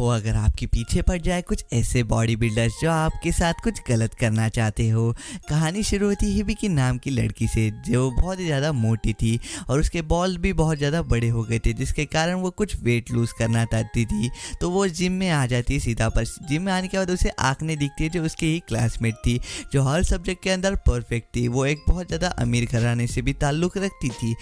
हो अगर आपके पीछे पड़ जाए कुछ ऐसे बॉडी बिल्डर्स जो आपके साथ कुछ गलत करना चाहते हो। कहानी शुरू होती है हिबिकी नाम की लड़की से जो बहुत ही ज़्यादा मोटी थी और उसके बॉल भी बहुत ज़्यादा बड़े हो गए थे, जिसके कारण वो कुछ वेट लूज़ करना चाहती थी। तो वो जिम में आ जाती है सीधा, पर जिम में आने के बाद उसे आंखें दिखती है जो उसकी ही क्लासमेट थी, जो हर सब्जेक्ट के अंदर परफेक्ट थी। वो एक बहुत ज़्यादा अमीर घराने से भी ताल्लुक़ रखती थी।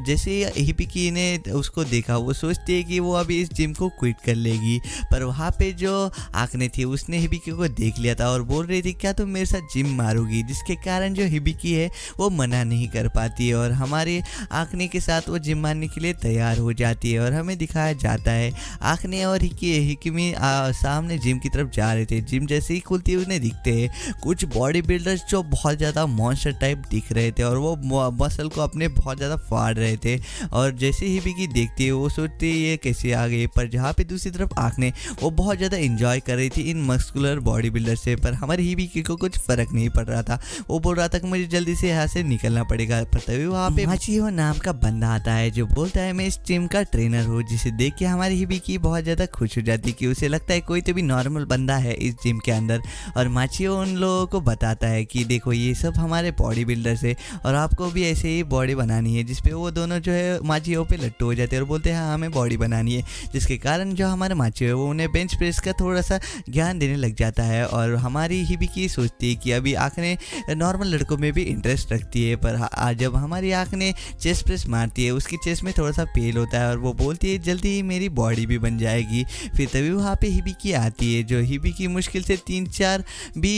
जैसे हिबिकी ने उसको देखा, वो सोचती है कि वो अभी इस जिम को क्विट कर लेगी, पर वहाँ पे जो आंखें थी उसने हिबिकी को देख लिया था और बोल रही थी क्या तुम मेरे साथ जिम मारोगी, जिसके कारण जो हिबिकी है वो मना नहीं कर पाती है और हमारे आंखने के साथ वो जिम मारने के लिए तैयार हो जाती है। और हमें दिखाया जाता है आंखने और हिकिमी सामने जिम की तरफ जा रहे थे। जिम जैसे ही खुलती है उन्हें दिखते हैं कुछ बॉडी बिल्डर्स जो बहुत ज़्यादा मॉन्स्टर टाइप दिख रहे थे और वो मसल को अपने बहुत ज़्यादा फाड़ रहे थे। और जैसे हिबिकी देखती है वो सोचती है ये कैसे आ गए, पर जहाँ पे दूसरी तरफ आंखने वो बहुत ज़्यादा इंजॉय कर रही थी इन मस्कुलर बॉडी बिल्डर से। पर हमारी हिबिकी को कुछ फ़र्क नहीं पड़ रहा था, वो बोल रहा था कि मुझे जल्दी से यहाँ से निकलना पड़ेगा। पर तभी वहाँ पे माचियो नाम का बंदा आता है जो बोलता है मैं इस जिम का ट्रेनर हूँ, जिसे देख के हमारी हिबिकी बहुत ज़्यादा खुश हो जाती है कि उसे लगता है कोई तो भी नॉर्मल बंदा है इस जिम के अंदर। और माचियो उन लोगों को बताता है कि देखो ये सब हमारे बॉडी बिल्डर्स है और आपको भी ऐसे ही बॉडी बनानी है, जिसपे वो दोनों जो है माचियो पे लट्टू हो जाते हैं और बोलते हैं हाँ हमें बॉडी बनानी है। जिसके कारण जो हमारे माचियो है वो उन्हें बेंच प्रेस का थोड़ा सा ज्ञान देने लग जाता है। और हमारी हिबिकी सोचती है कि अभी आंखें नॉर्मल लड़कों में भी इंटरेस्ट रखती है, पर जब हमारी आंखें चेस्ट प्रेस मारती है उसकी चेस्ट में थोड़ा सा पेल होता है और वो बोलती है जल्दी ही मेरी बॉडी भी बन जाएगी। फिर तभी वहाँ पे हिबिकी आती है जो हिबिकी मुश्किल से 3-4 भी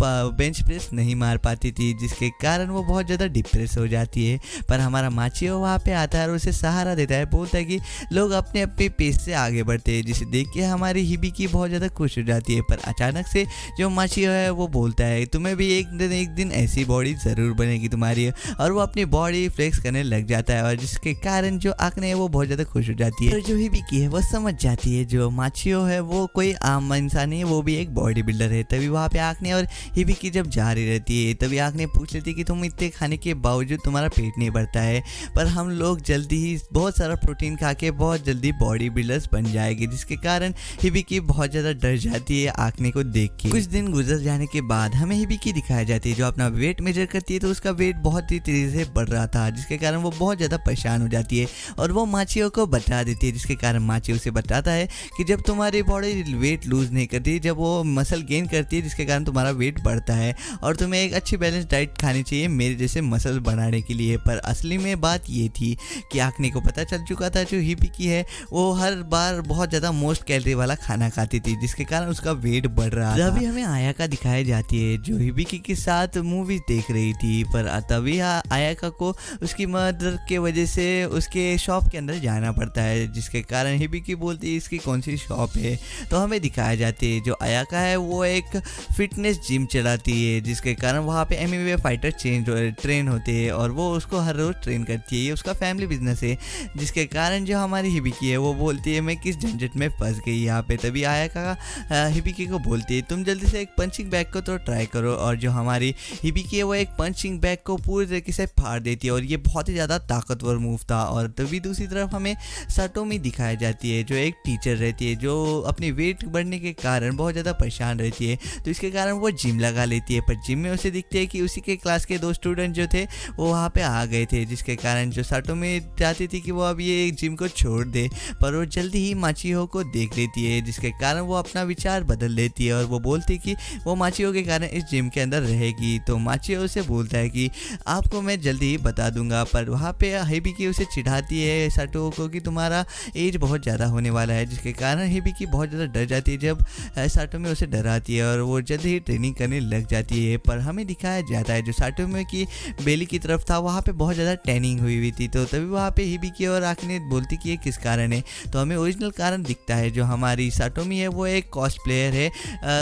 बेंच प्रेस नहीं मार पाती थी, जिसके कारण वो बहुत ज़्यादा डिप्रेस हो जाती है। पर हमारा माचियो वहाँ पे आता है और उसे सहारा देता है, बोलता है कि लोग अपने अपने पेस से आगे बढ़ते हैं, जिसे देख के हमारी हिबिकी बहुत ज़्यादा खुश हो जाती है। पर अचानक से जो माचियो है वो बोलता है तुम्हें भी एक दिन ऐसी बॉडी ज़रूर बनेगी तुम्हारी, और वो अपनी बॉडी फ्लेक्स करने लग जाता है और जिसके कारण जो आंखें है वो बहुत ज़्यादा खुश हो जाती है। और जो हिबिकी है वो समझ जाती है जो माचियो है वो कोई आम इंसान नहीं है, वो भी एक बॉडी बिल्डर है। तभी वहाँ पे आंखें और हिबिकी जब जा रही रहती है तभी आंखें पूछ लेती है कि तुम इतने खाने के बावजूद तुम्हारा पेट नहीं भरता है, पर हम लोग जल्दी ही बहुत सारा प्रोटीन खा के बहुत जल्दी बॉडी बिल्डर्स बन जाएंगे। जिसके कारण हिबिकी बहुत ज़्यादा डर जाती है आंखने को देख के। कुछ दिन गुजर जाने के बाद हमें हिबिकी दिखाई जाती है जो अपना वेट मेजर करती है, तो उसका वेट बहुत ही तेज़ी से बढ़ रहा था, जिसके कारण वो बहुत ज़्यादा परेशान हो जाती है और वो माचियो को बता देती है। जिसके कारण माचियो उसे बताता है कि जब तुम्हारी बॉडी वेट लूज़ नहीं करती, जब वो मसल गेन करती है जिसके कारण तुम्हारा वेट बढ़ता है और तुम्हें एक अच्छी बैलेंस डाइट खानी चाहिए मेरे जैसे मसल बनाने के लिए। पर असली में बात ये थी कि आंखने को पता चल चुका था जो हिबिकी है वो हर बार बहुत ज़्यादा मोस्ट कैलोरी वाला खाना खाती थी, जिसके कारण उसका वेट बढ़ रहा था। तभी हमें आयाका दिखाई जाती है जो हिबिकी के साथ मूवीज देख रही थी, पर तभी आयाका को उसकी मदर के वजह से उसके शॉप के अंदर जाना पड़ता है, जिसके कारण हिबिकी बोलती है इसकी कौन सी शॉप है। तो हमें दिखाया जाती है जो आयाका है वो एक फिटनेस जिम चलाती है, जिसके कारण वहाँ पे एमएमए फाइटर ट्रेन होते हैं और वो उसको हर रोज़ ट्रेन करती है। ये उसका फैमिली बिजनेस है, जिसके कारण जो हमारी हिबिकी है वो बोलती है मैं किस झंझट में फंस गई यहाँ पे। तभी आयाका हिबिकी को बोलती है तुम जल्दी से एक पंचिंग बैग को तो ट्राई करो, और जो हमारी हिबिकी है वो एक पंचिंग बैग को पूरी तरीके से फाड़ देती है और ये बहुत ही ज़्यादा ताकतवर मूव था। और तभी दूसरी तरफ हमें साटोमी दिखाई जाती है जो एक टीचर रहती है जो अपनी वेट बढ़ने के कारण बहुत ज़्यादा परेशान रहती है, तो इसके कारण वो जिम लगा लेती है। पर जिम में उसे दिखते है कि उसी के क्लास के 2 स्टूडेंट जो थे वो वहाँ पे आ गए थे, जिसके कारण जो साटोमी चाहती थी कि वो अब ये जिम को छोड़ दे, पर वो जल्दी ही माचियो को देख लेती है, जिसके कारण वो अपना विचार बदल लेती है और वो बोलती है कि वो माचियो के कारण इस जिम के अंदर रहेगी। तो माचियो उसे बोलता है कि आपको मैं जल्दी ही बता दूंगा, पर वहाँ पे हिबिकी उसे चिढ़ाती है साटो को कि तुम्हारा एज बहुत ज़्यादा होने वाला है, जिसके कारण हिबिकी बहुत ज़्यादा डर जाती है जब साटोमी उसे डराती है और वो जल्दी ही ट्रेनिंग करने लग जाती है। पर हमें दिखाया जाता है जो साटोमी की बेली की तरफ था वहाँ पे बहुत ज़्यादा टैनिंग हुई थी, तो तभी वहाँ पे हिबिकी और आंखने बोलती कि ये किस कारण है। तो हमें ओरिजिनल कारण दिखता है जो हमारी साटोमी है वो एक कॉस्ट प्लेयर है,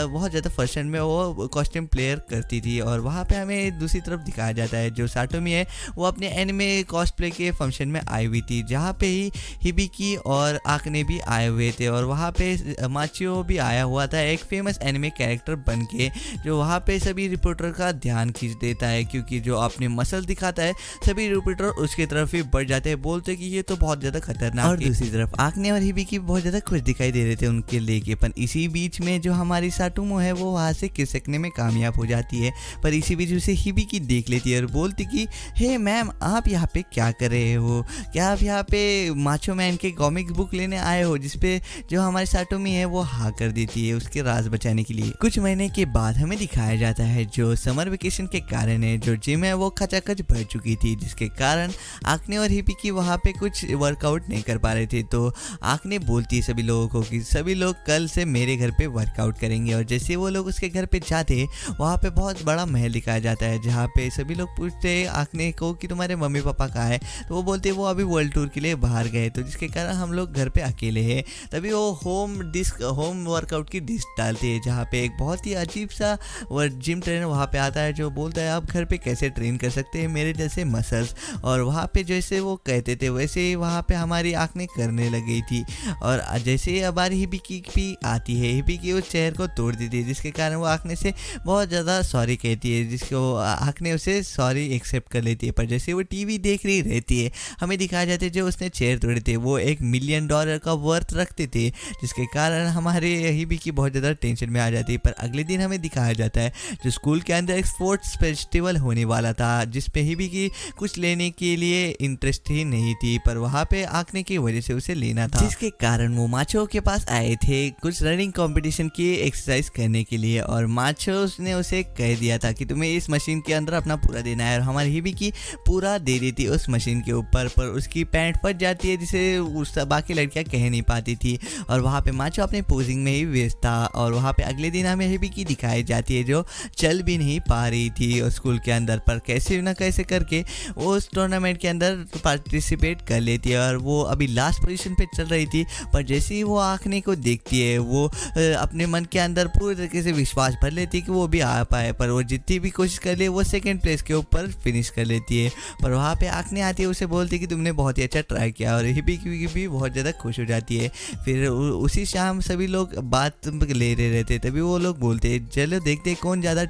बहुत ज़्यादा फंक्शन में वो कॉस्ट्यूम प्लेयर करती थी। और वहाँ पे हमें दूसरी तरफ दिखाया जाता है जो साटोमी है वो अपने एनिमे कॉस्ट प्ले के फंक्शन में आई हुई थी, जहाँ पे ही हिबिकी और आंखने भी आए हुए थे और वहाँ पे माचियो भी आया हुआ था एक फेमस एनिमे कैरेक्टर बन के, जो वहाँ पे सभी रिपोर्टर का ध्यान खींच देता है, क्योंकि जो अपने मसल दिखाता है सभी रिपोर्टर उसकी तरफ ही बढ़ जाते हैं, बोलते कि ये तो बहुत ज़्यादा खतरनाक है। और दूसरी तरफ आंखने और हिबिकी बहुत ज़्यादा खुश दिखाई दिखाई दे रहे थे उनके लेके। पर इसी बीच में जो हमारी साटोमो है वो वहाँ से खिसकने में कामयाब हो जाती है। पर इसी बीच उसे हिबिकी देख लेती है और बोलती कि हे मैम, आप यहाँ पे क्या कर रहे हो? क्या आप यहाँ पे माचो मैन के कॉमिक्स बुक लेने आए हो? जिसपे जो हमारी साटोमी है वो हाँ कर देती है उसके राज बचाने के लिए। कुछ महीने के बाद हमें दिखाया जाता है जो समर वेकेशन के कारण है जो जिम है वो खचाखच भर चुकी थी, जिसके कारण आकने और हिबिकी वहाँ पे कुछ वर्कआउट नहीं कर पा रहे थे। तो आकने बोलती है सभी लोगों को कि सभी लोग कल से मेरे घर पे वर्कआउट करेंगे। और जैसे वो लोग उसके घर पे जाते वहाँ पे बहुत बड़ा महल दिखाया जाता है जहाँ पे सभी लोग पूछते हैं आकने को कि तुम्हारे मम्मी पापा कहाँ है? तो वो बोलते हैं वो अभी वर्ल्ड टूर के लिए बाहर गए, तो जिसके कारण हम लोग घर पे अकेले हैं। तभी वो होम वर्कआउट की डिस्क डालते हैं जहाँ पे एक बहुत ही अजीब सा जिम ट्रेनर वहाँ पे आता है जो बोलता है आप घर पे कैसे ट्रेन कर सकते हैं मेरे जैसे मसल्स। और वहाँ पे जैसे वो कहते थे वैसे ही वहाँ पे हमारी आँखें करने लगी थी। और जैसे ही हमारी हिबिकी भी आती है, हिबिकी उस चेयर को तोड़ देती है जिसके कारण वो आँखने से बहुत ज़्यादा सॉरी कहती है, जिसको आँखने उसे सॉरी एक्सेप्ट कर लेती है। पर जैसे वो टीवी देख रही रहती है हमें दिखाया जाता है जो उसने चेयर तोड़े थे वो $1 मिलियन का वर्थ रखते थे, जिसके कारण हमारे हिबिकी बहुत ज़्यादा टेंशन में आ जाती है। पर अगले दिन हमें दिखाया जाता है जो स्कूल के अंदर एक स्पोर्ट्स फेस्टिवल होने वाला था जिसपे हिबिकी कुछ लेने के लिए इंटरेस्ट ही नहीं थी, पर वहाँ पे आंकने की वजह से उसे लेना था, जिसके कारण वो माचो के पास आए थे कुछ रनिंग कंपटीशन की एक्सरसाइज करने के लिए। और माचो ने उसे कह दिया था कि तुम्हें इस मशीन के अंदर अपना पूरा देना है, और हमारी हिबिकी पूरा दे देती उस मशीन के ऊपर। पर उसकी पैंट फट जाती है जिसे उस बाकी लड़कियां कह नहीं पाती थी। और वहाँ पे माचो अपने पोजिंग में ही व्यस्त था। और वहाँ पे अगले दिन हमें हिबिकी दिखाई जाती है जो चल भी नहीं पा रही थी उस स्कूल के अंदर, पर कैसे ना कैसे करके वो उस टूर्नामेंट के अंदर पार्टिसिपेट कर लेती है। और वो अभी लास्ट पोजीशन पे चल रही थी, पर जैसे ही वो आँखने को देखती है वो अपने मन के अंदर पूरी तरीके से विश्वास भर लेती है कि वो भी आ पाए। पर वो जितनी भी कोशिश कर ले वो सेकेंड प्लेस के ऊपर फिनिश कर लेती है। पर वहाँ पे आँखने आती है उसे बोलती है कि तुमने बहुत ही अच्छा ट्राई किया, और हिबिकी भी बहुत ज़्यादा खुश हो जाती है। फिर उसी शाम सभी लोग बात ले रहे रहते, तभी वो लोग बोलते हैं चलो देखते हैं कौन ज़्यादा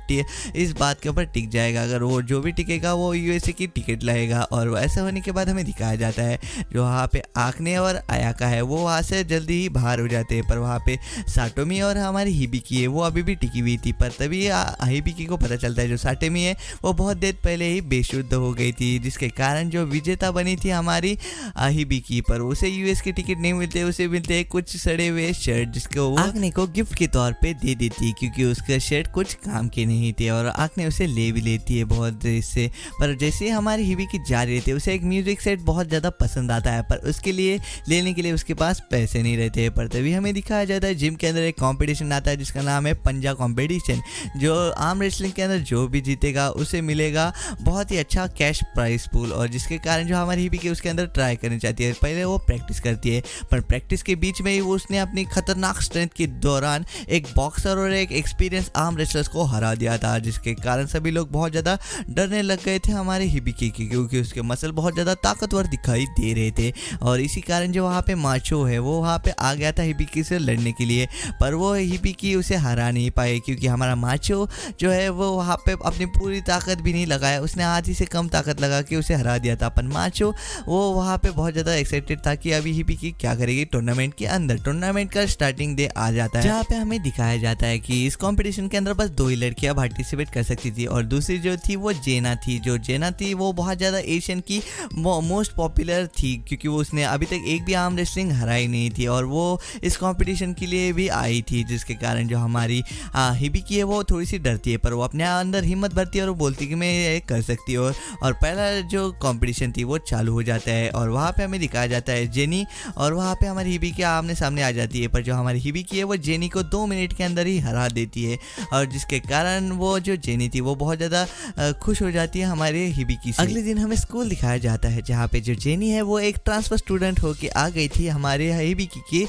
इस बात के ऊपर टिक जाएगा, अगर वो जो भी टिकेगा वो यूएसए की टिकट लाएगा। और ऐसा होने के बाद हमें दिखाया जाता है जो वहाँ पे आकने और आयाका है वो वहाँ से जल्दी ही बाहर हो जाते हैं। पर वहाँ पे साटोमी और हमारी हिबिकी है वो अभी भी टिकी हुई थी। पर तभी हिबिकी को पता चलता है जो साटोमी है वो बहुत देर पहले ही बेशुद्ध हो गई थी, जिसके कारण जो विजेता बनी थी हमारी हिबिकी, पर उसे यूएस की टिकट नहीं मिलते, उसे मिलते कुछ सड़े हुए शर्ट जिसको वो आकने को गिफ्ट के तौर पे दे देती क्योंकि उसका शर्ट कुछ काम के नहीं थे। और आकने उसे ले भी लेती है बहुत देर से। पर जैसे हमारी हिबिकी जा रही थी उसे एक म्यूजिक सेट बहुत ज़्यादा पसंद आता है, पर उसके लिए लेने के लिए उसके पास पैसे नहीं रहते। पर तभी हमें दिखाया जाता है जिम के अंदर एक कंपटीशन आता है जिसका नाम है पंजा कंपटीशन, जो आर्म रेसलिंग के अंदर जो भी जीतेगा उसे मिलेगा बहुत ही अच्छा कैश प्राइस पूल। और जिसके कारण जो हमारी हिबिकी उसके अंदर ट्राई करनी चाहती है, पहले वो प्रैक्टिस करती है, पर प्रैक्टिस के बीच में ही वो उसने अपनी खतरनाक स्ट्रेंथ के दौरान एक बॉक्सर और एक एक्सपीरियंस आर्म रेसलर्स को हरा दिया था, जिसके कारण सभी लोग बहुत ज़्यादा डरने लग गए थे हमारे हिबिकी की, क्योंकि उसके मसल बहुत ज़्यादा ताकतवर दिखाई दे रहे थे। और इसी कारण जो वहाँ पे माचो है वो वहाँ पे आ गया था हिबिकी से लड़ने के लिए, पर वो हिबिकी उसे हरा नहीं पाए क्योंकि हमारा माचो जो है वो वहाँ पे अपनी पूरी ताकत भी नहीं लगाया, उसने आधी से कम ताकत लगा के उसे हरा दिया था। पर माचो वो वहाँ पे बहुत ज़्यादा एक्साइटेड था कि अभी हिबिकी क्या करेगी टूर्नामेंट के अंदर। टूर्नामेंट का स्टार्टिंग डे आ जाता है जहाँ पे हमें दिखाया जाता है कि इस कंपटीशन के अंदर बस 2 ही लड़कियां पार्टिसिपेट कर सकती थी, और दूसरी जो थी वो जेना थी। जो जेना थी वो बहुत ज़्यादा एशियन की मोस्ट पॉपुलर थी क्योंकि वो उसने अभी तक एक भी आर्म रेसलिंग हराई नहीं थी, और वो इस कंपटीशन के लिए भी आई थी, जिसके कारण जो हमारी हिबिकी है वो थोड़ी सी डरती है, पर वो अपने अंदर हिम्मत भरती है और वो बोलती है कि मैं ये कर सकती हूँ। और पहला जो कंपटीशन थी वो चालू हो जाता है, और वहाँ पे हमें दिखाया जाता है जेनी, और वहाँ पे हमारी हिबिकी आमने सामने आ जाती है। पर जो हमारी हिबिकी है वो जेनी को 2 मिनट के अंदर ही हरा देती है, और जिसके कारण वो जो जेनी थी वो बहुत ज़्यादा खुश हो जाती है हमारे हिबिकी से। अगले दिन हमें स्कूल दिखाया जाता है जहाँ पे जो जेनी है वो एक ट्रांसफर स्टूडेंट होके आ गई थी हमारे हिबिकी की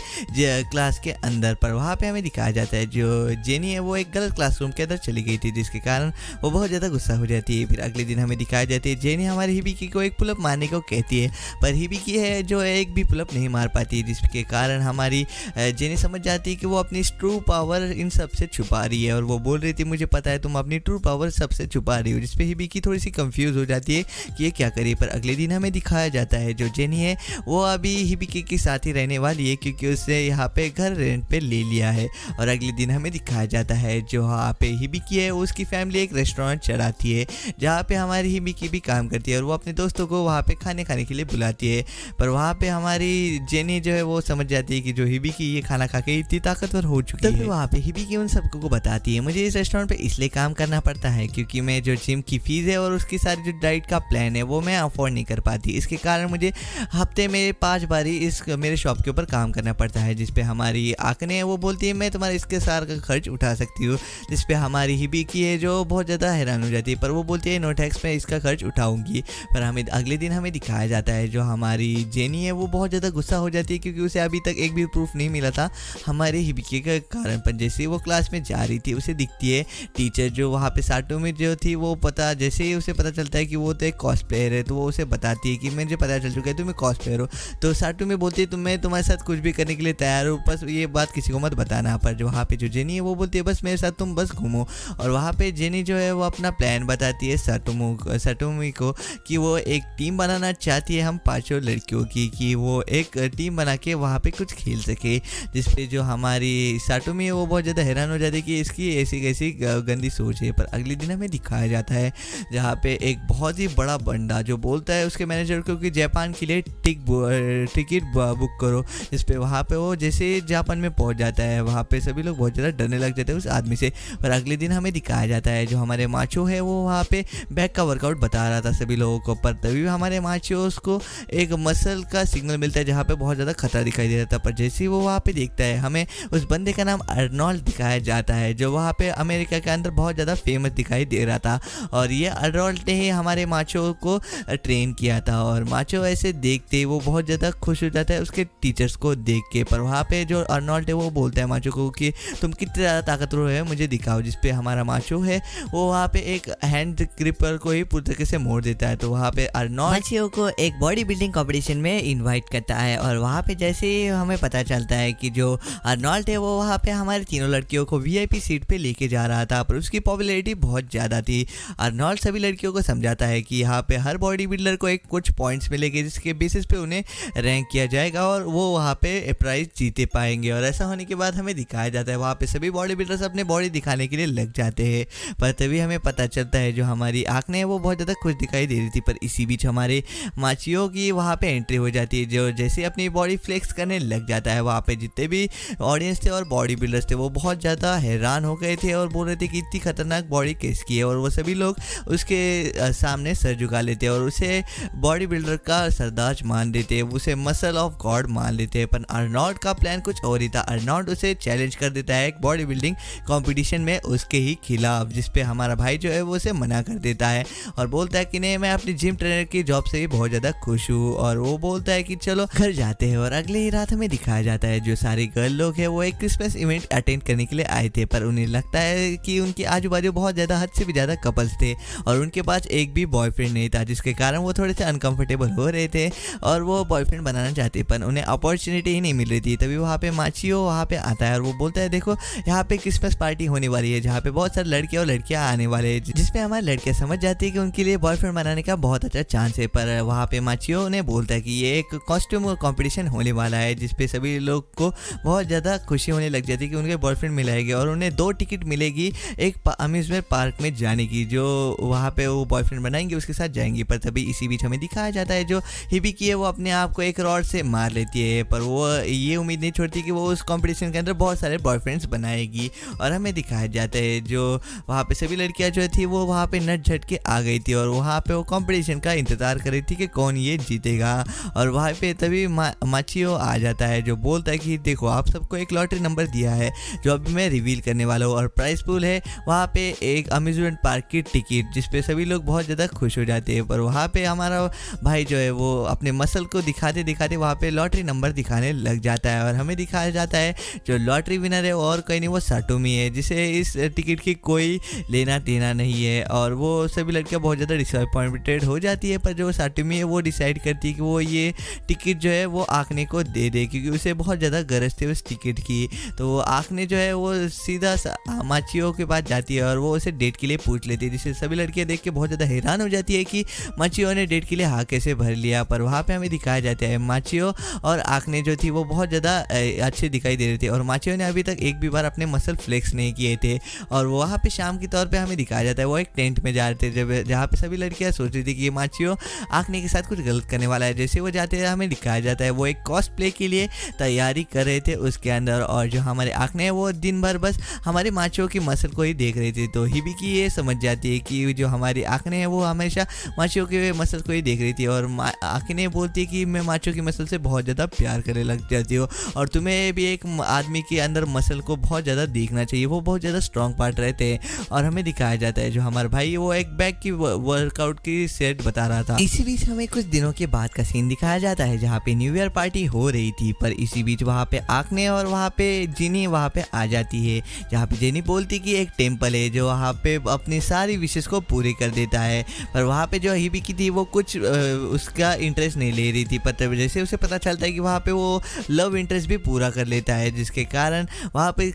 क्लास के अंदर। पर वहाँ पे हमें दिखाया जाता है जो जेनी है वो एक गलत क्लासरूम के अंदर चली गई थी, जिसके कारण वो बहुत ज़्यादा गुस्सा हो जाती है। फिर अगले दिन हमें दिखाया जाता है जेनी हमारी हिबिकी को एक पुलअप मारने को कहती है, पर हिबिकी है जो एक भी पुलअप नहीं मार पाती है, जिसके कारण हमारी जेनी समझ जाती है कि वो अपनी ट्रू पावर इन सब से छुपा रही है। और वो बोल रही थी मुझे पता है तुम अपनी ट्रू पावर सबसे छुपा रही हो, जिसपे हिबिकी थोड़ी सी कंफ्यूज हो जाती है कि ये क्या करे। पर अगले दिन हमें दिखाया जाता है जो जेनी है वो अभी हिबिकी के साथ ही रहने वाली है क्योंकि उसने यहाँ पे घर रेंट पे ले लिया है। और अगले दिन हमें दिखाया जाता है जो वहाँ पे हिबिकी है उसकी फैमिली एक रेस्टोरेंट चलाती है जहाँ पे हमारी हिबिकी भी काम करती है और वो अपने दोस्तों को वहाँ पे खाने के लिए बुलाती है। पर वहाँ पे हमारी जेनी जो है वो समझ जाती है कि जो हिबिकी ये खाना खा के इतनी ताकतवर हो चुकी है। वहाँ पे हिबिकी उन सबको बताती है मुझे इस रेस्टोरेंट पे इसलिए काम करना पड़ता है क्योंकि मैं जो जिम की फीस है और उसकी सारी जो डाइट का प्लान है वो मैं अफोर्ड नहीं कर पाती। इसके कारण मुझे हफ्ते में 5 बारी इस मेरे शॉप के ऊपर काम करना पड़ता है। जिसपे हमारी आकने है वो बोलती है मैं तुम्हारे इसके सार का खर्च उठा सकती हूँ। जिसपे हमारी हिबिकी है जो बहुत ज़्यादा हैरान हो जाती है पर वो बोलती है नो टैक्स में इसका खर्च उठाऊंगी। पर हमें अगले दिन हमें दिखाया जाता है जो हमारी जेनी है वो बहुत ज़्यादा गुस्सा हो जाती है क्योंकि उसे अभी तक एक भी प्रूफ नहीं मिला था हमारे हिबिकी के कारण। पर जैसे ही वो क्लास में जा रही थी उसे दिखती है टीचर जो वहाँ पे साटो में जो थी वो पता जैसे ही उसे पता चलता है कि वो तो एक कॉस्प्लेयर है तो वो उसे बताती है कि मुझे पता चल चुका है तुम एक कॉस्प्लेयर हो। तो साटो में बोलती है मैं तुम्हारे साथ कुछ भी करने के लिए तैयार हूँ बस ये बात किसी को मत बताना। पर जो वहाँ पे जो जेनी है वो बोलती है बस मेरे साथ तुम बस घूमो। और वहाँ पे जेनी जो है वो अपना प्लान बताती है साटोमी को कि वो एक टीम बनाना चाहती है हम 5 लड़कियों की कि वो एक टीम बना के वहाँ पे कुछ खेल सके। जिसपे जो हमारी साटोमी है वो बहुत ज़्यादा हैरान हो जाती है कि इसकी ऐसी कैसी गंदी सोच है। पर अगले दिन हमें दिखाया जाता है जहाँ पे एक बहुत ही बड़ा बंदा जो बोलता है उसके मैनेजर को कि जापान के लिए टिकट बुक करो। जिसपे वहाँ पे वो जैसे जापान में पहुँच जाता है वहाँ पे सभी लोग बहुत ज़्यादा डरने लग जाते हैं उस आदमी से। पर अगले दिन हमें दिखाया जाता है जो हमारे माचो है वो वहाँ पे बैक का वर्कआउट बता रहा था सभी लोगों को। पर तभी हमारे माचो उसको एक मसल का सिग्नल मिलता है जहाँ पे बहुत ज़्यादा खतरा दिखाई दे रहा था। पर जैसे ही वो वहाँ पे देखता है हमें उस बंदे का नाम अर्नोल्ड दिखाया जाता है जो वहाँ पे अमेरिका के अंदर बहुत ज़्यादा फेमस दिखाई दे रहा था। और ये अर्नोल्ड ने ही हमारे माचो को ट्रेन किया था। और माचो ऐसे देखते ही वो बहुत ज़्यादा खुश हो जाता है उसके टीचर्स को देख के। पर वहाँ पे जो अर्नोल्ड है वो बोलता है माचो को कि तुम कितने ज़्यादा ताकतवर है मुझे दिखाओ। जिसपे हमारा माचो है वो वहाँ पे एक हैंड ग्रिपर को ही पूरी तरीके से मोड़ देता है। तो वहाँ पे अर्नोल्ड माचियो को एक बॉडी बिल्डिंग कॉम्पिटिशन में इन्वाइट करता है। और वहाँ पे जैसे ही हमें पता चलता है कि जो अर्नोल्ड है वो वहाँ पे हमारी तीनों लड़कियों को वीआईपी सीट पे लेके जा रहा था। पर उसकी पॉपुलैरिटी बहुत ज़्यादा थी। अर्नोल्ड सभी लड़कियों को समझाता है कि यहाँ पे हर बॉडी बिल्डर को एक कुछ पॉइंट्स मिलेंगे जिसके बेसिस पे उन्हें रैंक किया जाएगा और वो वहाँ पे प्राइज जीते पाएंगे। और ऐसा होने के बाद हमें दिखाया जाता है वहाँ पे सभी बॉडी बिल्डर्स अपने बॉडी दिखाने के लिए लग जाते हैं। पर तभी हमें पता चलता है जो हमारी आँखें हैं वो बहुत ज़्यादा खुश दिखाई दे रही थी। पर इसी बीच हमारे माचियो की वहाँ पे एंट्री हो जाती है जो जैसे अपनी बॉडी फ्लेक्स करने लग जाता है। वहाँ पे जितने भी ऑडियंस थे और बॉडी बिल्डर्स थे वो बहुत ज़्यादा हैरान हो गए थे और बोल रहे थे कि इतनी खतरनाक बॉडी किसकी है। और वो सभी लोग उसके सामने सर झुका लेते हैं और उसे बॉडी बिल्डर का सरदार मान देते हैं, उसे मसल ऑफ गॉड मान लेते हैं। पर अर्नोल्ड का प्लान कुछ और ही था। अर्नोल्ड उसे चैलेंज कर देता है एक बॉडी बिल्डिंग कॉम्पिटिशन में उसके ही खिलाफ। जिसपे हमारा भाई जो है वो उसे मना कर देता है और बोलता है कि नहीं मैं अपनी जिम ट्रेनर की जॉब से ही बहुत ज़्यादा खुश हूँ। और वो बोलता है कि चलो घर जाते हैं। और अगले ही रात हमें दिखाया जाता है जो सारे गर्ल लोग हैं वो एक क्रिसमस इवेंट अटेंड करने के लिए आए थे। पर उन्हें लगता है कि उनके आजू बाजू बहुत ज़्यादा हद से भी ज़्यादा कपल्स थे और उनके पास एक भी बॉयफ्रेंड नहीं था। जिसके कारण वो थोड़े से अनकंफर्टेबल हो रहे थे और वो बॉयफ्रेंड बनाना चाहते पर उन्हें अपॉर्चुनिटी ही नहीं मिल रही थी। तभी वहाँ पे माचियो वहाँ पे आता है और वो बोलता है देखो यहाँ पे क्रिसमस पार्टी होने वाली है जहाँ पे बहुत सारे लड़के और लड़कियाँ आने वाले हैं। जिसपे हमारी लड़कियाँ समझ जाती है कि उनके लिए बॉयफ्रेंड बनाने का बहुत अच्छा चांस है। पर वहाँ पे माचियो ने बोलता है कि ये एक कॉस्ट्यूम कॉम्पिटिशन होने वाला है जिसपे सभी लोग को बहुत ज़्यादा खुशी होने लग जाती है कि उनके बॉयफ्रेंड मिलाएंगे और उन्हें 2 टिकट मिलेगी एक अम्यूजमेंट पार्क में जाने की जो वहाँ पे वो बॉयफ्रेंड बनाएंगे उसके साथ जाएंगी। पर तभी इसी बीच हमें दिखाया जाता है जो हिबिकी है वो अपने आप को एक रॉड से मार लेती है। पर वो ये उम्मीद नहीं छोड़ती कि वो उस कंपटीशन के अंदर बहुत सारे बॉयफ्रेंड्स बनाएगी। और हमें दिखाया जाता है जो वहाँ पे सभी लड़कियाँ जो थी वो वहाँ पे नट झट के आ गई थी और वहाँ पे वो कंपटीशन का इंतज़ार कर रही थी कि कौन ये जीतेगा। और वहाँ पे तभी माचियो आ जाता है जो बोलता है कि देखो आप सबको एक लॉटरी नंबर दिया है जो अभी मैं रिवील करने वाला हूँ और प्राइस पूल है वहाँ पे एक अम्यूजमेंट पार्क की टिकट जिसपे सभी लोग बहुत ज़्यादा खुश हो जाते हैं। पर वहाँ पे हमारा भाई जो है वो अपने मसल को दिखाते दिखाते वहाँ पे लॉटरी नंबर दिखाने लग जाता है और हमें दिखाया जाता है जो लॉटरी विनर है और कहीं नहीं वो साटोमी है जिसे इस टिकट की कोई लेना देना नहीं है। और वो सभी लड़कियाँ बहुत ज़्यादा डिसअपॉइंटेड हो जाती है। पर जो साटोमी है वो डिसाइड करती है कि वो ये टिकट जो है वो आँखने को दे दे क्योंकि उसे बहुत ज़्यादा गरज थी उस टिकट की। तो आँखने जो है वो सीधा माचियो के पास जाती है और वो उसे डेट के लिए पूछ लेती है जिससे सभी लड़कियाँ देख के बहुत ज़्यादा हैरान हो जाती है कि माचियो ने डेट के लिए हाँ कैसे भर लिया। पर वहाँ पे हमें दिखाया जाता है माचियो और आँखने जो थी वो वो बहुत ज़्यादा अच्छे दिखाई दे रहे थे और माचियो ने अभी तक एक भी बार अपने मसल फ्लेक्स नहीं किए थे। और वहाँ पे शाम के तौर पे हमें दिखाया जाता है वो एक टेंट में जा रहे थे जब जहाँ पे सभी लड़कियाँ सोच रही थी कि ये माचियो आँखने के साथ कुछ गलत करने वाला है। जैसे वो जाते हैं हमें दिखाया जाता है वो एक कॉस्ट प्ले के लिए तैयारी कर रहे थे उसके अंदर, और जो हमारे आँखने हैं वो दिन भर बस हमारे माचियो की मसल को ही देख रही थी। तो हिबिकी ये समझ जाती है कि जो हमारी आँखने हैं वो हमेशा माचियो के मसल को ही देख रही थी और आँखने बोलती है कि मैं माचियो की मसल से बहुत ज़्यादा प्यार करने लग जाती हूँ और तुम्हें भी एक आदमी के अंदर मसल को बहुत ज़्यादा देखना चाहिए, वो बहुत ज़्यादा स्ट्रॉन्ग पार्ट रहते हैं। और हमें दिखाया जाता है जो हमारा भाई वो एक बैक की वर्कआउट की सेट बता रहा था। इसी बीच हमें कुछ दिनों के बाद का सीन दिखाया जाता है जहाँ पे न्यू ईयर पार्टी हो रही थी, पर इसी बीच वहाँ पे आँखने और वहाँ पे जिनी वहाँ पे आ जाती है जहाँ पे जिनी बोलती कि एक टेम्पल है जो वहाँ पे अपनी सारी विशेष को पूरी कर देता है। पर वहाँ पे जो हिबिकी थी वो कुछ उसका इंटरेस्ट नहीं ले रही थी, पर जैसे उसे पता चलता है कि वहाँ पे वो लव इंटरेस्ट भी पूरा कर लेता है जिसके कारण वहाँ पे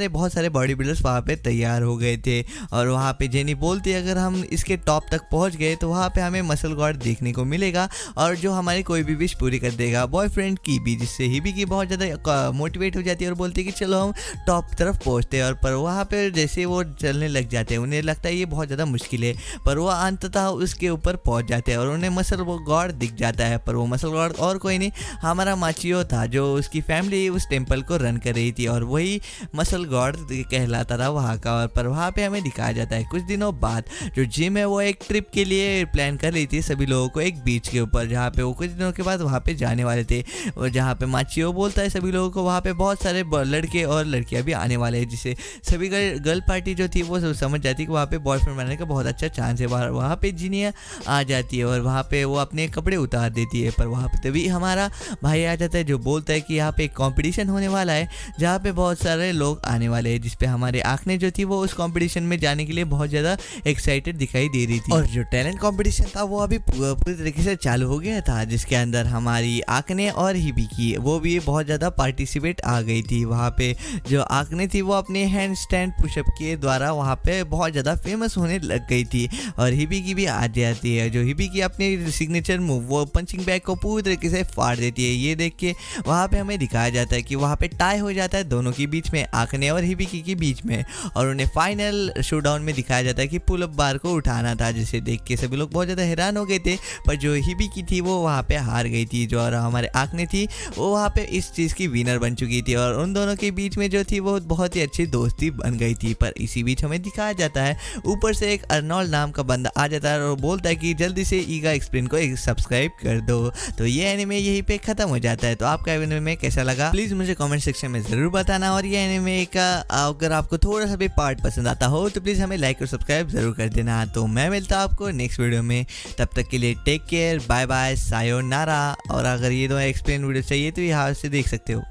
बहुत सारे बॉडी बिल्डर्स वहाँ पे तैयार हो गए थे। और वहाँ पे जेनी बोलती है अगर हम इसके टॉप तक पहुँच गए तो वहाँ पे हमें मसल गॉड देखने को मिलेगा और जो हमारी कोई भी विश पूरी कर देगा बॉयफ्रेंड की भी, जिससे हिबिकी बहुत ज़्यादा मोटिवेट हो जाती है और बोलती है कि चलो हम टॉप तरफ पहुँचते हैं। और पर वहाँ पे जैसे वो चलने लग जाते हैं उन्हें लगता है ये बहुत ज़्यादा मुश्किल है, पर वो अंततः उसके ऊपर पहुँच जाते हैं और उन्हें मसल गॉड दिख जाता है। पर वो मसल गॉड और कोई नहीं हमारा माचियो था जो उसकी फैमिली उस टेम्पल को रन कर रही थी और वही मसल गॉड कहलाता था वहाँ का। और पर वहाँ पे हमें दिखाया जाता है कुछ दिनों बाद जो जिम है वो एक ट्रिप के लिए प्लान कर रही थी सभी लोगों को एक बीच के ऊपर, जहाँ पे वो कुछ दिनों के बाद वहाँ पे जाने वाले थे। और जहाँ पे माचियो बोलता है सभी लोगों को वहाँ पे बहुत सारे लड़के और लड़कियाँ भी आने वाले हैं, जिससे सभी गर्ल पार्टी जो थी वो समझ जाती है कि वहाँ पे बॉयफ्रेंड बनाने का बहुत अच्छा चांस है। वहाँ पे जिनिया आ जाती है और वहाँ पे वो अपने कपड़े उतार देती है। पर वहाँ पे तभी हमारा भाई आ जाता है जो बोलता है कि यहाँ पे एक कॉम्पिटिशन होने वाला है जहाँ पे बहुत सारे लोग आने वाले हैं, जिसपे हमारे आँखने जो थी वो उस कंपटीशन में जाने के लिए बहुत ज़्यादा एक्साइटेड दिखाई दे रही थी। और जो टैलेंट कंपटीशन था वो अभी पूरी तरीके से चालू हो गया था, जिसके अंदर हमारी आँखने और हिबिकी वो भी बहुत ज़्यादा पार्टिसिपेट आ गई थी। वहाँ पे जो आँखने थी वो अपने हैंड स्टैंड पुशअप के द्वारा वहाँ पे बहुत ज़्यादा फेमस होने लग गई थी और हिबिकी भी आ जाती है। जो हिबिकी अपने सिग्नेचर मूव वो पंचिंग बैग को पूरी तरीके से फाड़ देती है। ये देख के वहाँ पे हमें दिखाया जाता है कि वहाँ पे टाई हो जाता है दोनों के बीच में, आँखने और हिबिकी के बीच में, और उन्हें फाइनल शोडाउन में दिखाया जाता है कि पुल अप बार को उठाना था, जिसे देख के सभी लोग बहुत ज़्यादा हैरान हो गए थे। पर जो हिबिकी थी वो वहाँ पे हार गई थी, जो और हमारे आँखने थी वो वहाँ पे इस चीज़ की विनर बन चुकी थी और उन दोनों के बीच में जो थी वो बहुत ही अच्छी दोस्ती बन गई थी। पर इसी बीच हमें दिखाया जाता है ऊपर से एक अर्नोल्ड नाम का बंदा आ जाता है और बोलता है कि जल्दी से ईगा एक्सप्लेन को सब्सक्राइब कर दो। तो ये एनिमे यहीं पे खत्म हो जाता है। तो आपका एनिमे कैसा लगा प्लीज़ मुझे कमेंट सेक्शन में ज़रूर बताना, और ये एनिमे का अगर आपको थोड़ा सा भी पार्ट पसंद आता हो तो प्लीज़ हमें लाइक और सब्सक्राइब ज़रूर कर देना। तो मैं मिलता हूँ आपको नेक्स्ट वीडियो में, तब तक के लिए टेक केयर, बाय बाय, सायोनारा। और अगर ये दो एक्सप्लेन वीडियो चाहिए तो यहाँ से देख सकते हो।